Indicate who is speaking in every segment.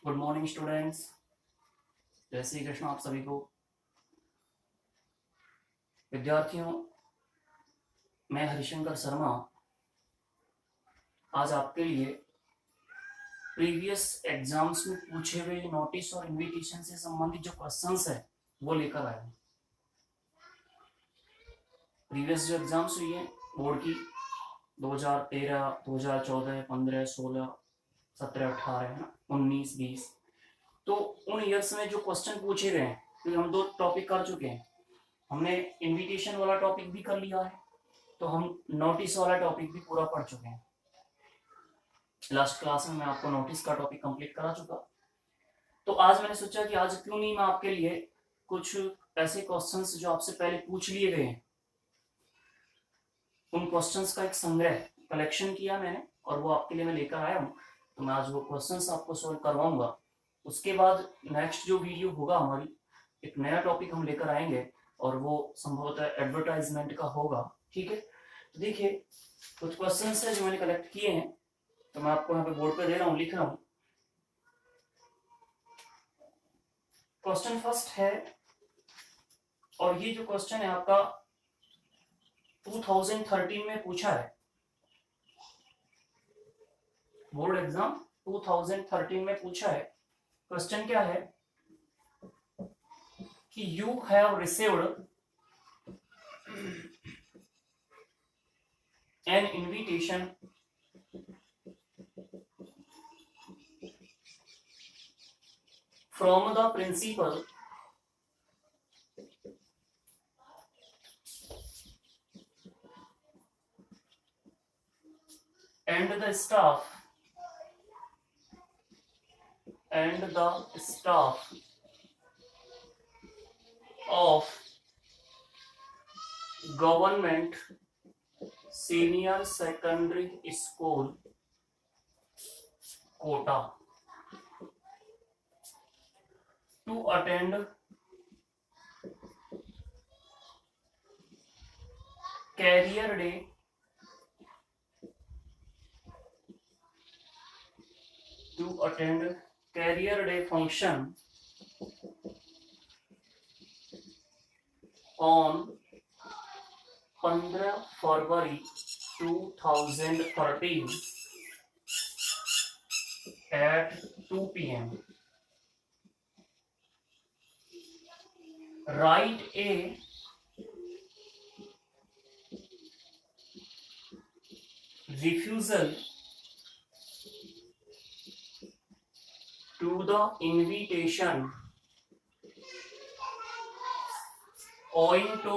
Speaker 1: Good morning students. जय श्री कृष्ण आप सभी को। विद्यार्थियों, मैं हरिशंकर शर्मा आज आपके लिए प्रीवियस एग्जाम्स में पूछे हुए नोटिस और इनविटेशन से संबंधित जो क्वेश्चंस है वो लेकर आया हूँ। प्रीवियस जो एग्जाम्स हुई है बोर्ड की 2013, 2014, 15, 16, 17, 18, 19, 20, तो उन ईयर्स में जो क्वेश्चन पूछे गए हैं, तो हम 2 टॉपिक कर चुके हैं। हमने इनविटेशन वाला टॉपिक भी कर लिया है, तो हम नोटिस वाला टॉपिक भी पूरा पढ़ चुके हैं। लास्ट क्लास में मैं आपको नोटिस का टॉपिक कंप्लीट करा चुका। तो आज मैंने सोचा कि आज क्यों नहीं मैं आपके लिए कुछ ऐसे क्वेश्चंस जो आपसे पहले पूछ लिए गए हैं, उन क्वेश्चंस का एक संग्रह कलेक्शन किया मैंने और वो आपके लिए मैं लेकर आया हूँ। तो मैं आज वो क्वेश्चंस आपको सोल्व करवाऊंगा। उसके बाद नेक्स्ट जो वीडियो होगा हमारी, एक नया टॉपिक हम लेकर आएंगे और वो संभवतः एडवर्टाइजमेंट का होगा। ठीक है, तो देखिए कुछ क्वेश्चंस है जो मैंने कलेक्ट किए हैं, तो मैं आपको यहाँ पे बोर्ड पे दे रहा हूँ, लिख रहा हूँ। क्वेश्चन फर्स्ट है, और ये जो क्वेश्चन है आपका 2013 में पूछा है, बोर्ड एग्जाम 2013 में पूछा है। क्वेश्चन क्या है कि you have received an invitation from the principal and the staff of government senior secondary school Kota to attend career day function on 15 February 2013 at 2 p.m. Write a refusal to the invitation owing to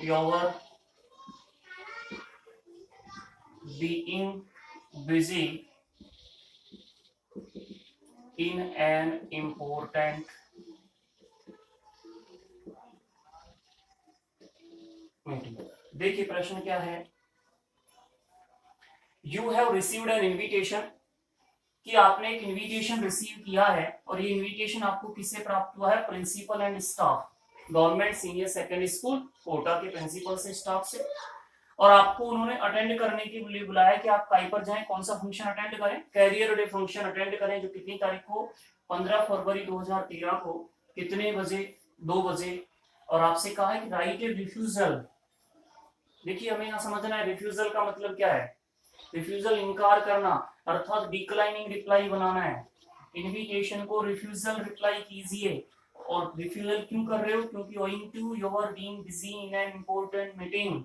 Speaker 1: your being busy in an important meeting. देखिए प्रश्न क्या है, you have received an invitation, कि आपने एक invitation receive किया है और ये इन्विटेशन आपको किससे प्राप्त हुआ है? Principal and staff, government senior secondary school Kota के प्रिंसिपल से, स्टाफ से, और आपको उन्होंने अटेंड करने के लिए बुलाया कि आप कहीं पर जाएं, कौन सा फंक्शन अटेंड करें? कैरियर डे फंक्शन अटेंड करें, जो कितनी तारीख को? 15 फरवरी 2013 को। कितने बजे? 2 बजे। और आपसे कहा है कि राइट ए रिफ्यूजल। देखिए हमें यहाँ समझना है रिफ्यूजल का मतलब क्या है। रिफ्यूजल इनकार करना, अर्थात डिक्लाइनिंग रिप्लाई बनाना है। इनविटेशन को रिफ्यूजल रिप्लाई कीजिए। और रिफ्यूजल क्यों कर रहे हो? क्योंकि owing to your being busy in an important meeting,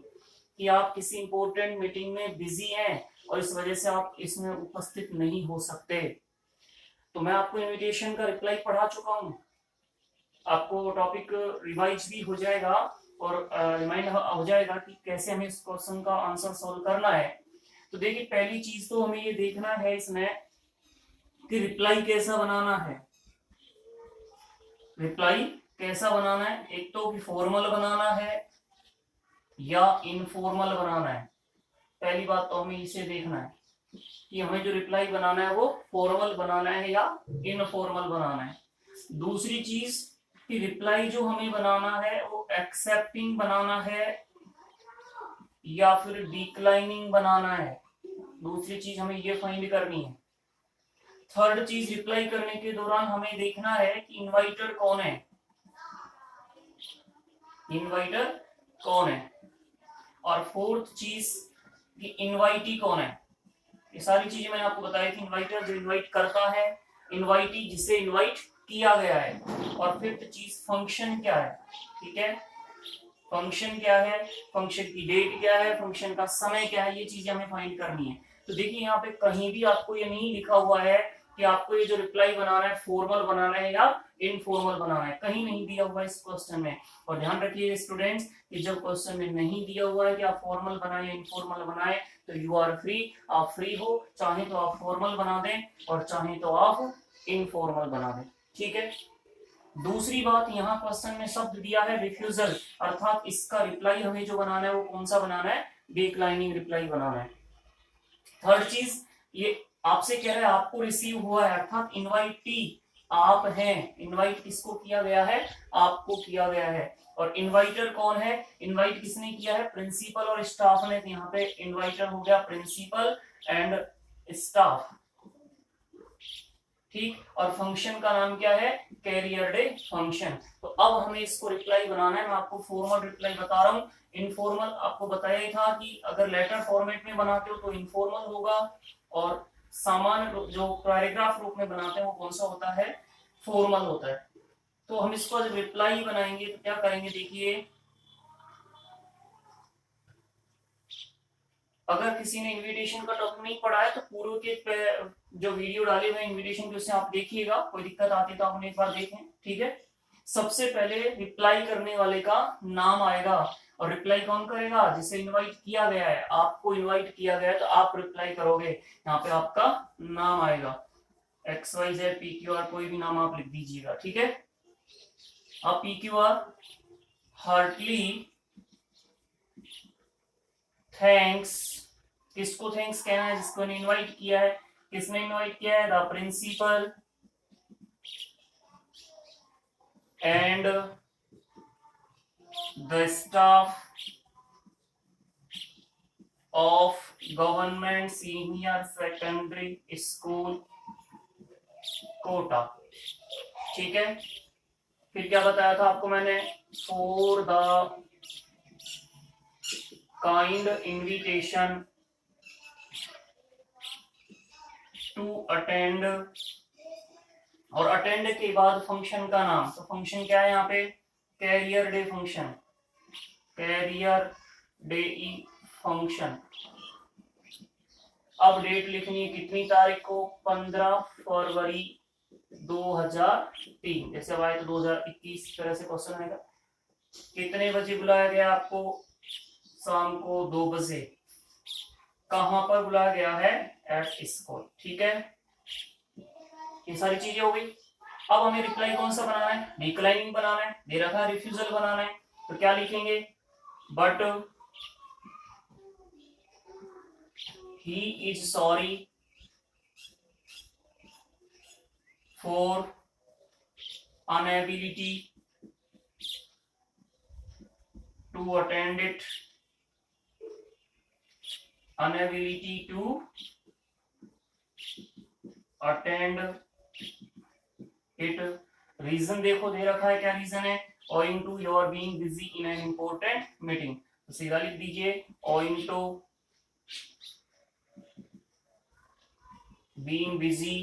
Speaker 1: कि आप किसी इंपॉर्टेंट मीटिंग में बिजी हैं और इस वजह से आप इसमें उपस्थित नहीं हो सकते। तो मैं आपको इनविटेशन का रिप्लाई पढ़ा चुका हूं, आपको टॉपिक रिवाइज भी हो जाएगा और रिमाइंड हो जाएगा कि कैसे हमें इस क्वेश्चन का आंसर सॉल्व करना है। तो देखिए पहली चीज तो हमें ये देखना है इसमें कि रिप्लाई कैसा बनाना है। रिप्लाई कैसा बनाना है? एक तो कि फॉर्मल बनाना है या इनफॉर्मल बनाना है। पहली बात तो हमें इसे देखना है कि हमें जो रिप्लाई बनाना है वो फॉर्मल बनाना है या इनफॉर्मल बनाना है। दूसरी चीज कि रिप्लाई जो हमें बनाना है वो एक्सेप्टिंग बनाना है या फिर डिक्लाइनिंग बनाना है। दूसरी चीज हमें ये फाइंड करनी है। थर्ड चीज, रिप्लाई करने के दौरान हमें देखना है कि इनवाइटर कौन है, इनवाइटर कौन है। और फोर्थ चीज कि इनवाइटी कौन है। ये सारी चीजें मैंने आपको बताई थी। इनवाइटर जो इनवाइट करता है, इनवाइटी जिसे इनवाइट किया गया है, और फिफ्थ चीज फंक्शन क्या है। ठीक है, फंक्शन क्या है, फंक्शन की डेट क्या है, फंक्शन का समय क्या है, ये चीजें हमें फाइंड करनी है। तो देखिए यहाँ पे कहीं भी आपको ये नहीं लिखा हुआ है कि आपको ये जो रिप्लाई बनाना है फॉर्मल बनाना है या इनफॉर्मल बनाना है, कहीं नहीं दिया हुआ है इस क्वेश्चन में। और ध्यान रखिए स्टूडेंट्स कि जब क्वेश्चन में नहीं दिया हुआ है कि आप फॉर्मल बनाए या इनफॉर्मल बनाए, तो यू आर फ्री, आप फ्री हो, चाहे तो आप फॉर्मल बना दें और चाहे तो आप इनफॉर्मल बना दें। ठीक है, दूसरी बात, यहाँ क्वेश्चन में शब्द दिया है रिफ्यूजल, अर्थात इसका रिप्लाई हमें जो बनाना है वो कौन सा बनाना है, डिक्लाइनिंग रिप्लाई बनाना है। थर्ड चीज, ये आपसे कह रहा है आपको रिसीव हुआ है, अर्थात इनवाइटी आप हैं। इनवाइट किसको किया गया है, आपको किया गया है। और इनवाइटर कौन है, इनवाइट किसने किया है, प्रिंसिपल और स्टाफ ने। यहाँ पे इनवाइटर हो गया प्रिंसिपल एंड स्टाफ। ठीक, और फंक्शन का नाम क्या है, कैरियर डे फंक्शन। तो अब हमें इसको रिप्लाई बनाना है। मैं आपको फॉर्मल रिप्लाई बता रहा हूँ, इनफॉर्मल आपको बताया ही था कि अगर लेटर फॉर्मेट में बनाते हो तो इनफॉर्मल होगा, और सामान्य जो पैराग्राफ रूप में बनाते हैं वो कौन सा होता है, फॉर्मल होता है। तो हम इसको जब रिप्लाई बनाएंगे तो क्या करेंगे, देखिए अगर किसी ने इनविटेशन का टॉपिक नहीं पढ़ा है तो पूर्व के जो वीडियो डाले हुए इनविटेशन के उससे आप देखिएगा, कोई दिक्कत आती तो आप उन्हें एक बार देखें। ठीक है, सबसे पहले रिप्लाई करने वाले का नाम आएगा, और रिप्लाई कौन करेगा, जिसे इनवाइट किया गया है। आपको इनवाइट किया गया है तो आप रिप्लाई करोगे, यहाँ पे आपका नाम आएगा, XYZ PQR, कोई भी नाम आप लिख दीजिएगा। ठीक है, आप PQR हार्टली थैंक्स, किसको थैंक्स कहना है, जिसको इनवाइट किया है। किसने इनवाइट किया है, the principal and the staff of government senior secondary school Kota. ठीक है, फिर क्या बताया था आपको मैंने, for the kind invitation to attend, और अटेंड के बाद फंक्शन का नाम। तो फंक्शन क्या है यहाँ पे, career day function, career day function. अब डेट लिखनी है कितनी तारीख को, 15 फरवरी 2003। जैसे अब आए तो 2021 तरह से क्वेश्चन आएगा। कितने बजे बुलाया गया आपको, शाम को 2 बजे। कहां पर बुलाया गया है, एट स्कूल। ठीक है, ये सारी चीजें हो गई। अब हमें रिप्लाई कौन सा बनाना है, डिक्लाइनिंग बनाना है, दे रखा है रिफ्यूजल बनाना है। तो क्या लिखेंगे, but he is sorry for inability to attend it, unability to attend it। Reason देखो दे रखा है, क्या रीजन है, owing to your being busy in an important meeting। तो सीधा लिख दीजिए owing to being busy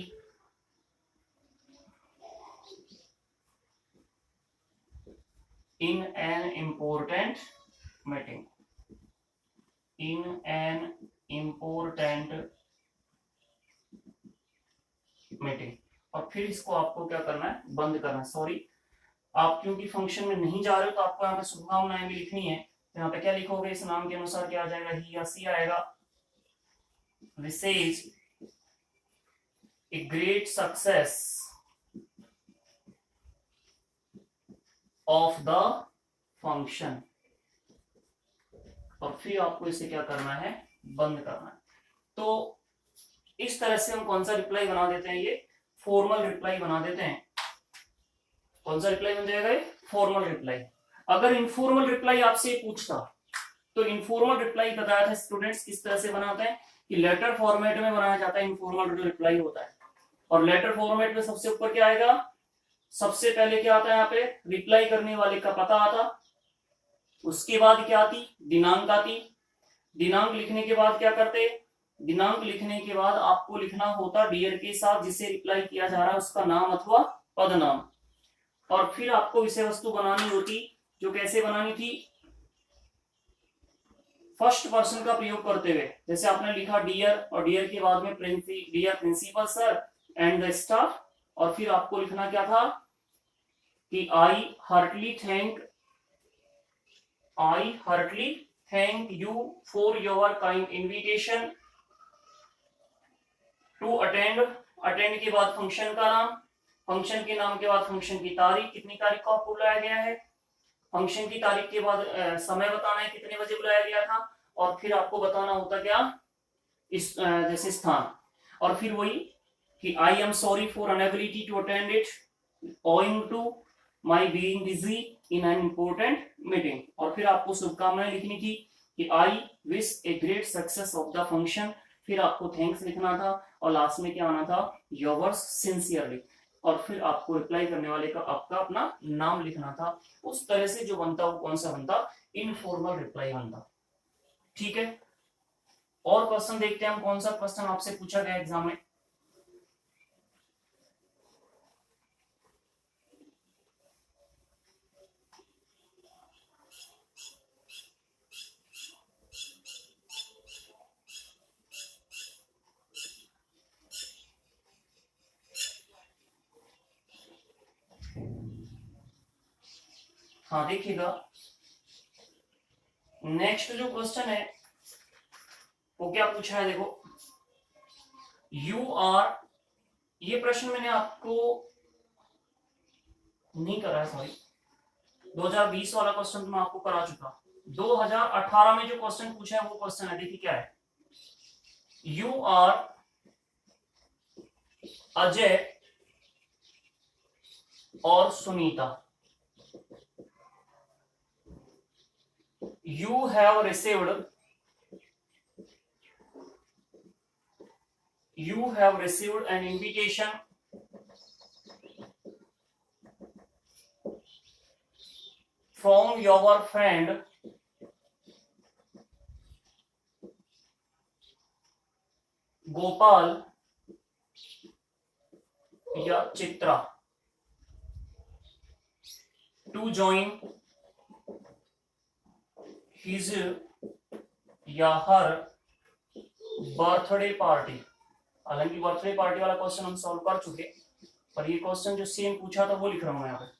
Speaker 1: in an important meeting, in an important meeting। और फिर इसको आपको क्या करना है, बंद करना है। सॉरी, आप क्योंकि फंक्शन में नहीं जा रहे हो तो आपको यहाँ पे शुभकामनाएं भी लिखनी है। तो यहाँ पे क्या लिखोगे, इस नाम के अनुसार क्या आ जाएगा, ही या सी आएगा। This is a great success of the function, और फिर आपको इसे क्या करना है, बंद करना है। तो इस तरह से हम कौन सा रिप्लाई बना देते हैं, ये फॉर्मल रिप्लाई बना देते हैं। कौन सा रिप्लाई बन जाएगा, ये फॉर्मल रिप्लाई। अगर इनफॉर्मल रिप्लाई आपसे पूछता तो इनफॉर्मल रिप्लाई बताया था स्टूडेंट्स किस तरह से बनाते हैं कि लेटर फॉर्मेट में बनाया जाता है इनफॉर्मल जो रिप्लाई होता है। और लेटर फॉर्मेट में सबसे ऊपर क्या आएगा, सबसे पहले क्या आता है यहाँ पे, रिप्लाई करने वाले का पता आता, उसके बाद क्या आती, दिनांक आती। दिनांक लिखने के बाद क्या करते, दिनांक लिखने के बाद आपको लिखना होता डियर के साथ जिसे रिप्लाई किया जा रहा है उसका नाम अथवा पद नाम। और फिर आपको विषय वस्तु बनानी होती, जो कैसे बनानी थी, फर्स्ट पर्सन का प्रयोग करते हुए। जैसे आपने लिखा डियर और डियर के बाद में dear principal sir and the staff, और फिर आपको लिखना क्या था कि I heartily thank you for your kind invitation to attend के बाद फंक्शन का नाम, फंक्शन के नाम के बाद फंक्शन की तारीख, कितनी तारीख को आपको बुलाया गया है, फंक्शन की तारीख के बाद समय बताना है कितने बजे बुलाया गया था, और फिर आपको बताना होता क्या, इस जैसे स्थान। और फिर वही कि I am sorry for inability to attend it owing to my being busy in an important meeting. और फिर आपको शुभकामनाएं लिखनी थी कि I wish a great success of the function, फिर आपको थैंक्स लिखना था, और लास्ट में क्या आना था, योर्स सिंसियरली। और फिर आपको रिप्लाई करने वाले का आपका अपना नाम लिखना था। उस तरह से जो बनता वो कौन सा बनता, इनफॉर्मल रिप्लाई बनता। ठीक है, और क्वेश्चन देखते हैं हम, कौन सा क्वेश्चन आपसे पूछा गया एग्जाम में। हाँ देखिएगा, नेक्स्ट जो क्वेश्चन है वो क्या पूछा है, देखो यू आर, ये प्रश्न मैंने आपको नहीं करा है, सॉरी 2020 वाला क्वेश्चन तो मैं आपको करा चुका। 2018 में जो क्वेश्चन पूछा है वो क्वेश्चन है, देखिए क्या है, यू आर अजय और Sunita, you have received an invitation from your friend Gopal या चित्रा to join his या हर बर्थडे पार्टी। हालांकि बर्थडे पार्टी वाला क्वेश्चन हम सॉल्व कर चुके, पर ये क्वेश्चन जो सेम पूछा था वो लिख रहा हूं मैं यहाँ पे।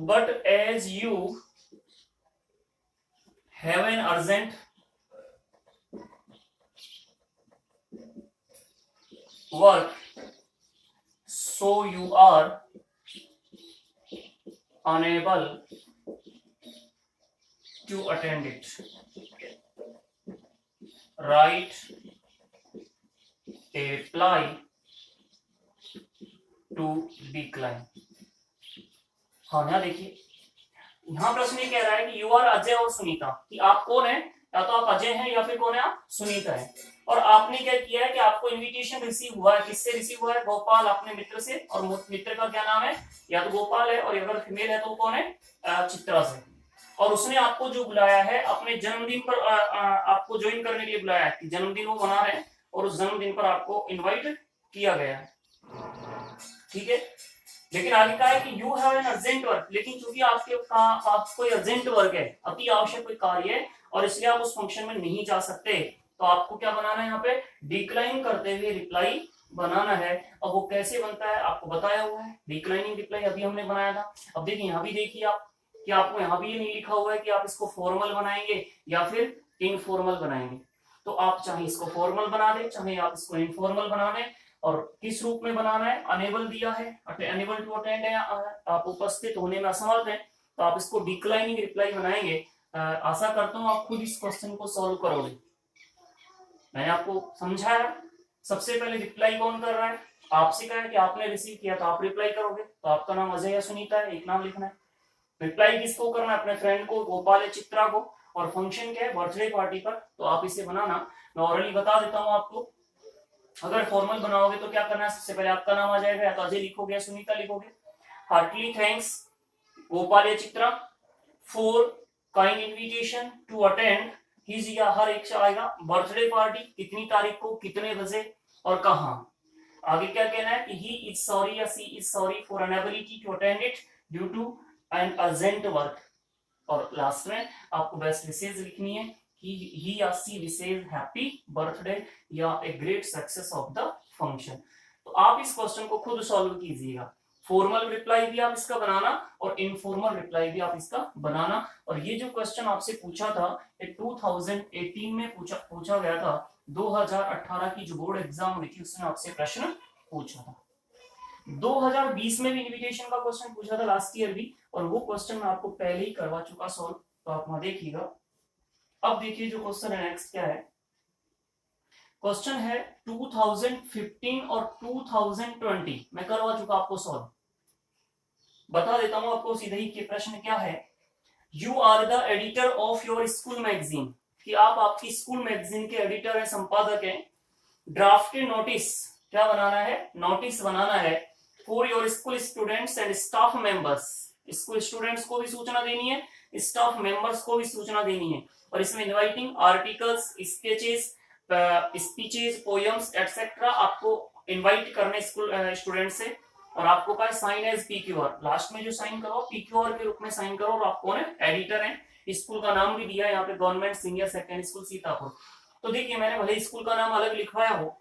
Speaker 1: But as you have an urgent work so you are unable to attend it, write a reply to decline। हाँ यहाँ देखिए, यहाँ प्रश्न ये कह रहा है कि यू आर अजय और सुनीता, कि आप कौन है, या तो आप अजय हैं या फिर कौन है, आप सुनीता है। और आपने क्या किया है कि आपको इनविटेशन रिसीव हुआ है, किससे रिसीव हुआ है, गोपाल अपने मित्र से, और मित्र का क्या नाम है, या तो गोपाल है, और अगर फीमेल है तो कौन है, चित्रा से। और उसने आपको जो बुलाया है अपने जन्मदिन पर, आपको ज्वाइन करने के लिए बुलाया है, जन्मदिन वो मना रहे हैं और उस जन्मदिन पर आपको इन्वाइट किया गया है। ठीक है, लेकिन आगे कहा है कि you have an urgent work, लेकिन चूंकि आपको अर्जेंट वर्क है, अति आवश्यक कोई कार्य है, और इसलिए आप उस फंक्शन में नहीं जा सकते, तो आपको क्या बनाना है, यहाँ पे डिक्लाइन करते हुए रिप्लाई बनाना है। और वो कैसे बनता है आपको बताया हुआ है, डिक्लाइनिंग रिप्लाई अभी हमने बनाया था। अब देखिए यहाँ भी देखिए आप कि आपको यहाँ भी ये नहीं लिखा हुआ है कि आप इसको फॉर्मल बनाएंगे या फिर इनफॉर्मल बनाएंगे। तो आप चाहे इसको फॉर्मल बना दें, चाहे आप इसको इनफॉर्मल बना दें। और किस रूप में बनाना है, अनेबल दिया है, अनेबल टू अटेंड है, आप उपस्थित होने में असमर्थ हैं, तो आप इसको डिक्लाइनिंग रिप्लाई बनाएंगे। आशा करता हूं आप खुद इस क्वेश्चन को सॉल्व करोगे। मैंने आपको समझाया, सबसे पहले रिप्लाई कौन कर रहा है, आपसे कहा है कि आपने रिसीव किया तो आप रिप्लाई करोगे, तो आपका नाम अजय या सुनीता है, एक नाम लिखना है। रिप्लाई किसको करना है, अपने फ्रेंड को, गोपाल या चित्रा को, और फंक्शन क्या है, बर्थडे पार्टी पर। तो आप इसे बनाना, मैं ऑरली बता देता हूं आपको। अगर फॉर्मल बनाओगे तो क्या करना है, सबसे पहले आपका नाम आ जाएगा, या तो अजय लिखोगे या सुनीता लिखोगे। हार्टली थैंक्स गोपाल या Chitra for kind invitation to attend his, या हर एक से आएगा बर्थडे पार्टी, कितनी तारीख को, कितने बजे और कहां। आगे क्या कहना है कि ही इज सॉरी या she is sorry for inability to attend it due to an urgent work. और लास्ट में आपको बेस्ट विशेष लिखनी है कि ही या सी विशेष हैप्पी बर्थडे या ए great success of the function. तो आप इस क्वेश्चन को खुद सॉल्व कीजिएगा। फॉर्मल रिप्लाई भी आप इसका बनाना और इनफॉर्मल रिप्लाई भी आप इसका बनाना। और ये जो क्वेश्चन आपसे पूछा था, ये 2018 में पूछा गया था। 2018 की जो बोर्ड एग्जाम हुई थी उसमें आपसे प्रश्न पूछा था। 2020 में भी इन्विटेशन का क्वेश्चन पूछा था, लास्ट ईयर भी, और वो क्वेश्चन मैं आपको पहले ही करवा चुका सॉल्व, तो आप वहां देखिएगा। अब देखिए जो क्वेश्चन है नेक्स्ट क्या है। क्वेश्चन है 2015 और 2020 मैं करवा चुका आपको सॉल्व। बता देता हूं आपको सीधे ही कि प्रश्न क्या है। You are the editor of your school magazine, कि आप आपकी स्कूल मैगजीन के एडिटर है, संपादक है। ड्राफ्टेड नोटिस, क्या बनाना है, नोटिस बनाना है for your school students and staff members. School students को भी सूचना देनी है, स्टाफ मेंबर्स को भी सूचना देनी है। और इसमें inviting articles, sketches, speeches, poems etcetera आपको इनवाइट करने स्कूल स्टूडेंट से। और आपको कहा साइन एज पीक्यूआर, लास्ट में जो साइन करो पीक्यूआर के रूप में साइन करो। और आपको एडिटर है, स्कूल का नाम भी दिया है यहाँ पे, government senior secondary school Sitapur. तो देखिए मैंने भले स्कूल का नाम अलग लिखवाया हो,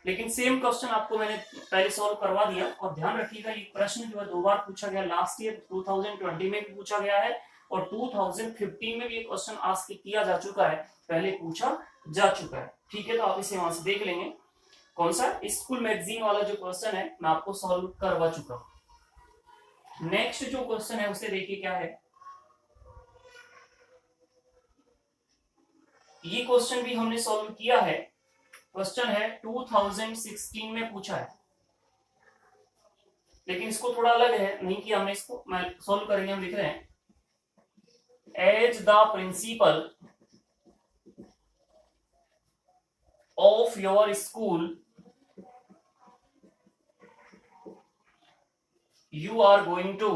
Speaker 1: लेकिन सेम क्वेश्चन आपको मैंने पहले सॉल्व करवा दिया। और ध्यान रखिएगा ये प्रश्न जो है 2 बार पूछा गया, लास्ट ईयर 2020 में भी पूछा गया है और 2015 में भी एक क्वेश्चन आस्क किया जा चुका है, पहले पूछा जा चुका है। ठीक है, तो आप इसे वहां से देख लेंगे। कौन सा, स्कूल मैगजीन वाला जो क्वेश्चन है मैं आपको सॉल्व करवा चुका हूं। नेक्स्ट जो क्वेश्चन है उसे देखिए क्या है। ये क्वेश्चन भी हमने सॉल्व किया है। क्वेश्चन है 2016 में पूछा है, लेकिन इसको थोड़ा अलग है, नहीं किया हमने इसको, मैं सॉल्व करेंगे। हम लिख रहे हैं as the principal of your school you are going to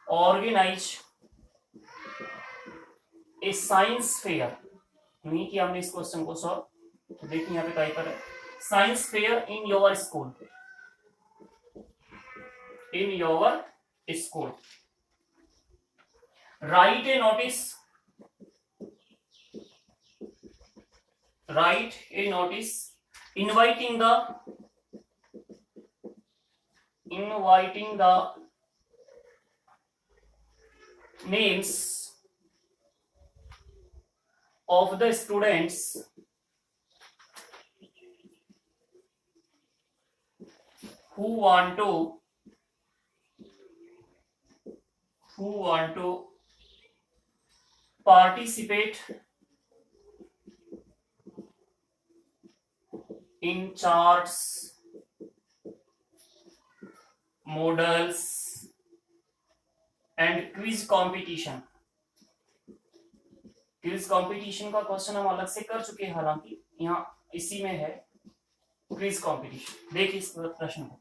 Speaker 1: organize a science fair। नहीं किया हमने इस क्वेश्चन को सॉल्व, तो देखिए यहाँ पे टाइप है science fair in your school, in your school. Right A notice, write a notice inviting the names of the students who want to participate in charts, models and quiz competition। Quiz competition का question हम अलग से कर चुके हैं, हालांकि यहाँ इसी में है क्विज कंपटीशन। देखिए इस प्रश्न को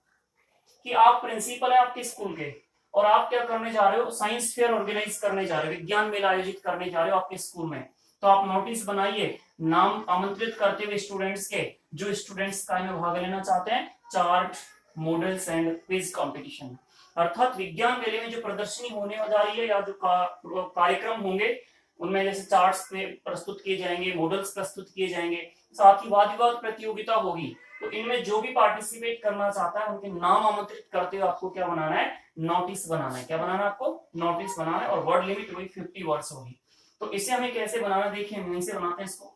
Speaker 1: कि आप प्रिंसिपल है आपके स्कूल के और आप क्या करने जा रहे हो, साइंस फेयर ऑर्गेनाइज करने जा रहे हो, विज्ञान मेला आयोजित करने जा रहे हो आपके स्कूल में। तो आप नोटिस बनाइए, नाम आमंत्रित करते हुए स्टूडेंट्स के, जो स्टूडेंट्स का में भाग लेना चाहते हैं chart, models and quiz competition. अर्थात विज्ञान मेले में जो प्रदर्शनी होने जा रही है या जो कार्यक्रम होंगे उनमें जैसे चार्ट्स प्रस्तुत किए जाएंगे, मॉडल्स प्रस्तुत किए जाएंगे, साथ ही वाद विवाद प्रतियोगिता होगी। तो इनमें जो भी पार्टिसिपेट करना चाहता है उनके नाम आमंत्रित करते हुए आपको क्या बनाना है, नोटिस बनाना है। क्या बनाना है आपको, नोटिस बनाना है। और वर्ड लिमिट वही 50 वर्ड्स होगी। तो इसे हमें कैसे बनाना, देखिए हम से बनाते हैं इसको।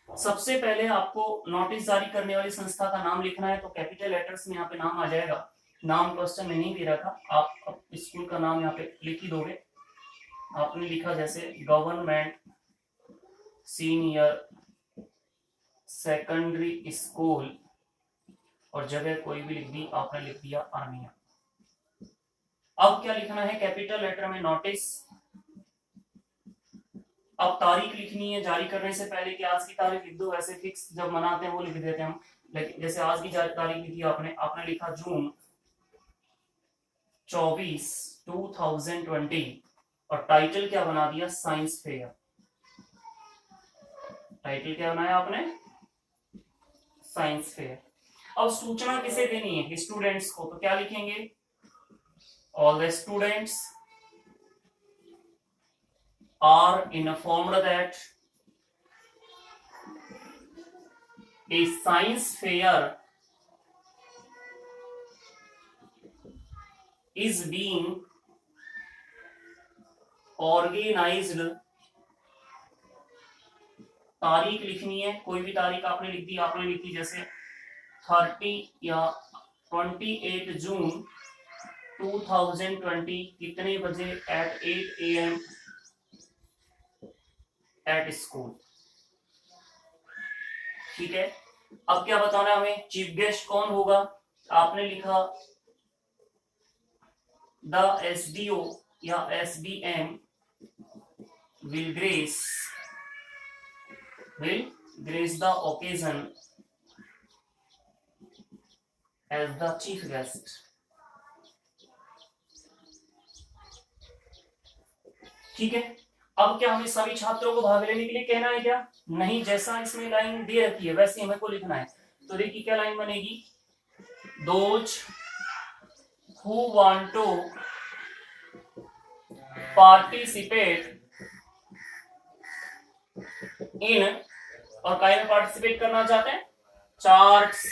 Speaker 1: सबसे पहले आपको नोटिस जारी करने वाली संस्था का नाम लिखना है, तो कैपिटल लेटर्स में यहाँ पे नाम आ जाएगा। नाम क्वेश्चन में नहीं दे रहा था, आप स्कूल का नाम यहाँ पे लिख ही दोगे। आपने लिखा जैसे गवर्नमेंट सीनियर सेकेंडरी स्कूल, और जगह कोई भी लिख दी, आपने लिख दिया आर्मिया। अब क्या लिखना है कैपिटल लेटर में नोटिस। अब तारीख लिखनी है जारी करने से पहले कि आज की तारीख लिख दो, वैसे फिक्स जब मनाते हैं वो लिख देते हैं हम, लेकिन जैसे आज की तारीख लिखी आपने लिखा जून 24, 2020, और टाइटल क्या बना दिया, साइंस फेयर। टाइटल क्या बनाया आपने, साइंस फेयर। अब सूचना किसे देनी है, स्टूडेंट्स को, तो क्या लिखेंगे, all the students are informed that a science fair is being organized। तारीख लिखनी है, कोई भी तारीख आपने लिख दी, आपने लिखी जैसे 30 या 28 जून 2020, कितने बजे, at 8 AM एट स्कूल। ठीक है, अब क्या बताना है हमें, चीफ गेस्ट कौन होगा, आपने लिखा द एसडीओ या SDM will grace the occasion as the chief guest. ठीक है, अब क्या हमें सभी छात्रों को भाग लेने के लिए कहना है क्या, नहीं, जैसा इसमें लाइन दे रखी है वैसे हमें को लिखना है। तो देखिए क्या लाइन बनेगी, those who want to participate in, और काय में पार्टिसिपेट करना चाहते हैं, charts,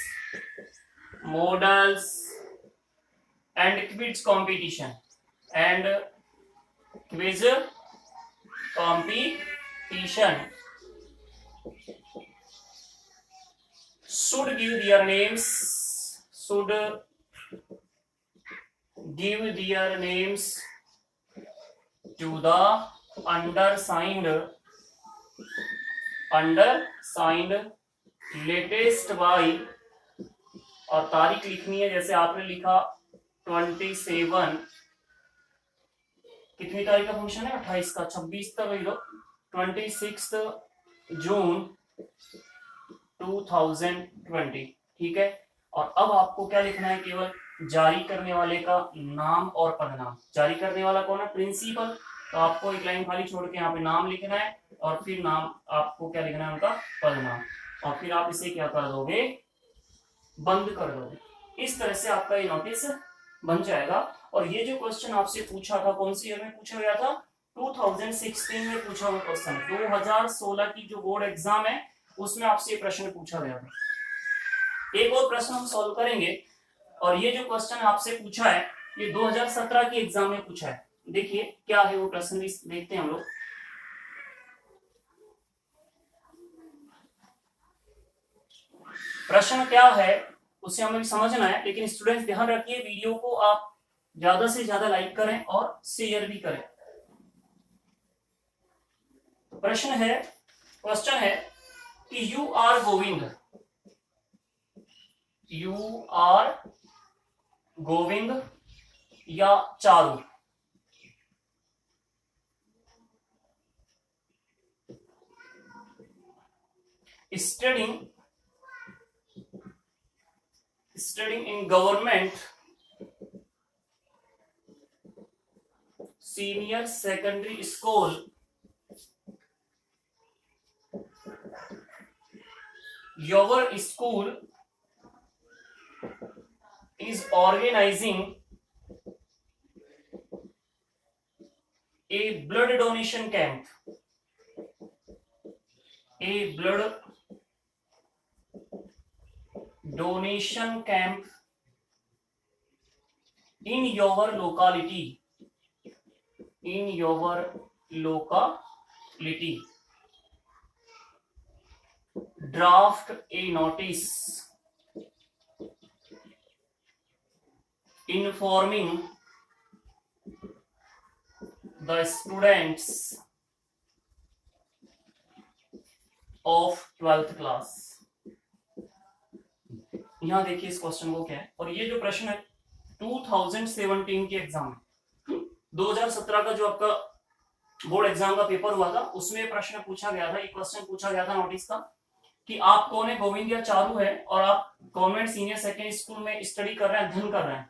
Speaker 1: models and quiz competition should give their names to the undersigned latest by, और तारीख लिखनी है जैसे आपने लिखा 27, कितनी तारीख का फंक्शन है, 28 का, 26 तक 26 जून 2020। ठीक है, और अब आपको क्या लिखना है, केवल जारी करने वाले का नाम और पदनाम। जारी करने वाला कौन है, प्रिंसिपल, तो आपको एक लाइन खाली छोड़ के यहाँ पे नाम लिखना है, और फिर नाम आपको क्या लिखना है, उनका पदनाम, और फिर आप इसे क्या कर दोगे, बंद कर दोगे। इस तरह से आपका ये नोटिस बन जाएगा। और ये जो क्वेश्चन आपसे पूछा था, कौन सी ईयर में पूछा गया था, 2016 में पूछा हुआ क्वेश्चन। 2016 की जो बोर्ड एग्जाम है उसमें आपसे प्रश्न पूछा गया था। एक और प्रश्न हम सॉल्व करेंगे, और ये जो क्वेश्चन आपसे पूछा है ये 2017 की एग्जाम में पूछा है। देखिए क्या है वो प्रश्न, देखते हैं हम लोग। प्रश्न क्या है उसे हमें समझना है, लेकिन स्टूडेंट्स ध्यान रखिए, वीडियो को आप ज्यादा से ज्यादा लाइक करें और शेयर भी करें। क्वेश्चन है कि यू आर गोविंद या Charu, studying in government senior secondary school, your school is organizing a blood donation camp, in your locality, draft a notice informing the students of 12th class। यहाँ देखिए इस क्वेश्चन को क्या है, और ये जो प्रश्न है 2017 के एग्जाम में, 2017 का जो आपका बोर्ड एग्जाम का पेपर हुआ था उसमें प्रश्न पूछा गया था, एक क्वेश्चन पूछा गया था नोटिस का कि आप कौन है, गोविंद या चारू है, और आप गवर्नमेंट सीनियर सेकेंडरी स्कूल में स्टडी कर रहे हैं, अध्ययन कर रहे हैं।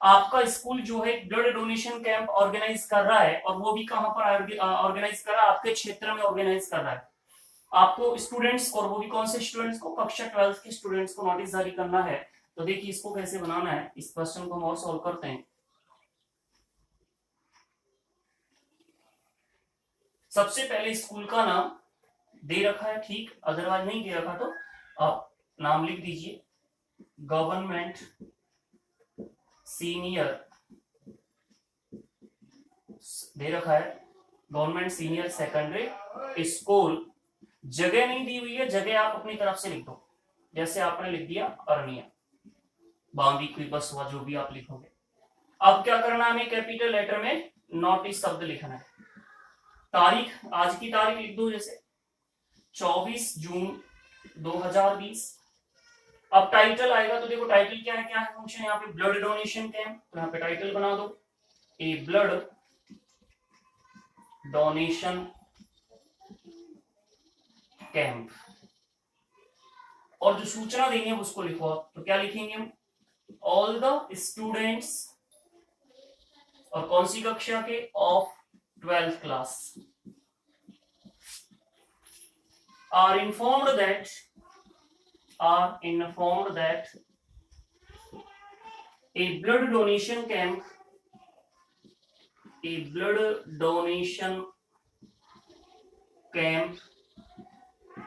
Speaker 1: आपका स्कूल जो है ब्लड डोनेशन कैंप ऑर्गेनाइज कर रहा है, और वो भी कहां पर ऑर्गेनाइज कर रहा है, आपके क्षेत्र में ऑर्गेनाइज कर रहा है। आपको स्टूडेंट्स, और वो भी कौन से स्टूडेंट्स को, कक्षा 12 के स्टूडेंट्स को नोटिस जारी करना है। तो देखिए इसको कैसे बनाना है, इस क्वेश्चन को हम और सॉल्व करते हैं। सबसे पहले स्कूल का नाम दे रखा है, ठीक, अदरवाइज नहीं दे रखा तो आप नाम लिख दीजिए, गवर्नमेंट सीनियर, दे रखा है गवर्नमेंट सीनियर सेकेंडरी स्कूल। जगह नहीं दी हुई है, जगह आप अपनी तरफ से लिख दो, जैसे आपने लिख दिया अरनिया, बांदी कोई बस हुआ, जो भी आप लिखोगे। अब क्या करना है, हमें कैपिटल लेटर में नोटिस शब्द लिखना है। तारीख, आज की तारीख लिख दो, जैसे 24 जून 2020। अब टाइटल आएगा तो देखो टाइटल क्या है फंक्शन, यहाँ पे ब्लड डोनेशन कैंप, तो यहाँ पे टाइटल बना दो ए ब्लड डोनेशन कैंप, और जो सूचना देनी है उसको लिखो आप, तो क्या लिखेंगे हम, ऑल द स्टूडेंट्स, और कौन सी कक्षा के, of 12th class, are informed that a blood donation camp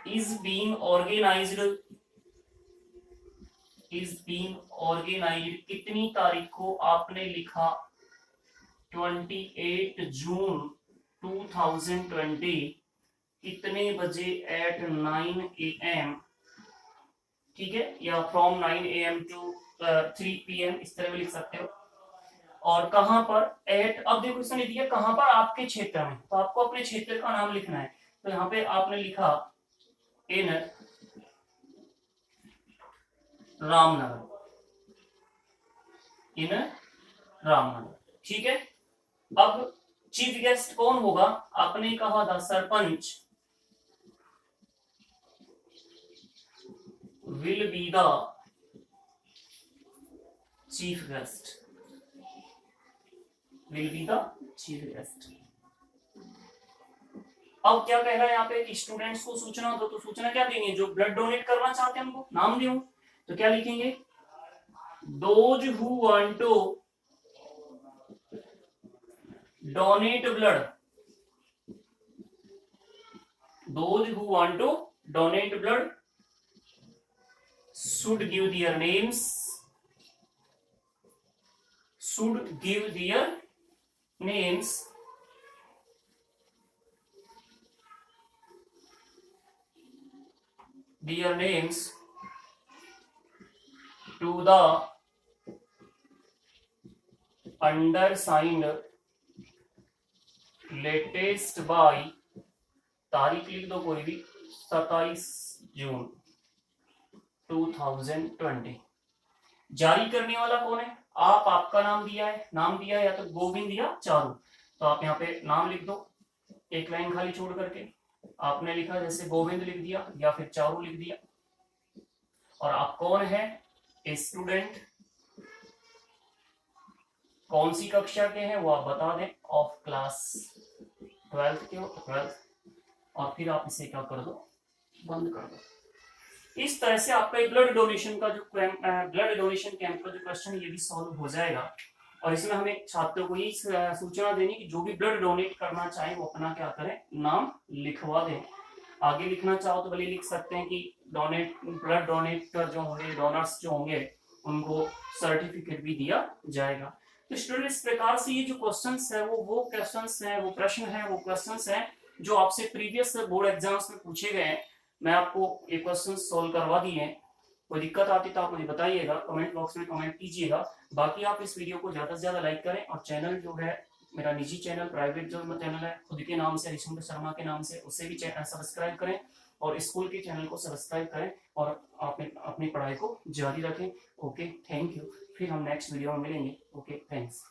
Speaker 1: is being organized कितनी तारीख को, आपने लिखा 28 जून 2020, कितने बजे, एट 9 AM, ठीक है, या फ्रॉम 9 AM टू 3 PM, इस तरह भी लिख सकते हो। और कहां पर, एट, अब देखो इसने दिया कहां पर, आपके क्षेत्र में, तो आपको अपने क्षेत्र का नाम लिखना है, तो यहाँ पे आपने लिखा इन रामनगर, ठीक है। अब चीफ गेस्ट कौन होगा, आपने कहा था sarpanch will be the chief guest, अब क्या कह रहा है यहाँ पे कि स्टूडेंट्स को सूचना दो, तो सूचना क्या देंगे, जो ब्लड डोनेट करना चाहते हैं उनको नाम दो, तो क्या लिखेंगे, those who want to donate blood, should give their names, to the undersigned latest by, तारीख लिख दो कोई भी, 27 जून 2020। जारी करने वाला कौन है, आप, आपका नाम दिया है या तो गोविंद या चारू, तो आप यहाँ पे नाम लिख दो, एक लाइन खाली छोड़ करके, आपने लिखा जैसे गोविंद लिख दिया या फिर चारू लिख दिया, और आप कौन है, स्टूडेंट, कौन सी कक्षा के हैं वो आप बता दें, ऑफ क्लास 12th के हो, 12th, और फिर आप इसे क्या कर दो, बंद कर दो। इस तरह से आपका ब्लड डोनेशन का जो ब्लड डोनेशन कैंप का जो क्वेश्चन ये भी सॉल्व हो जाएगा। और इसमें हमें छात्रों को ये सूचना देनी कि जो भी ब्लड डोनेट करना चाहे वो अपना क्या करें, नाम लिखवा दें। आगे लिखना चाहो तो भले लिख सकते हैं कि ब्लड डोनेटर जो होंगे, डोनर्स जो होंगे, उनको सर्टिफिकेट भी दिया जाएगा। तो स्टूडेंट इस प्रकार से ये जो क्वेश्चंस है वो क्वेश्चंस हैं जो आपसे प्रीवियस बोर्ड एग्जाम्स में पूछे गए हैं। मैं आपको ये क्वेश्चन सोल्व करवा दिए हैं, कोई दिक्कत आती तो आप मुझे बताइएगा, कमेंट बॉक्स में कमेंट कीजिएगा। बाकी आप इस वीडियो को ज्यादा से ज्यादा लाइक करें, और चैनल जो है मेरा निजी चैनल, प्राइवेट जो चैनल है खुद के नाम से, हरिशंकर शर्मा के नाम से, उसे भी सब्सक्राइब करें। और स्कूल के चैनल को सब्सक्राइब करें और अपनी पढ़ाई को जारी रखें। Okay, thank you. फिर हम नेक्स्ट वीडियो में मिलेंगे। Okay, thanks.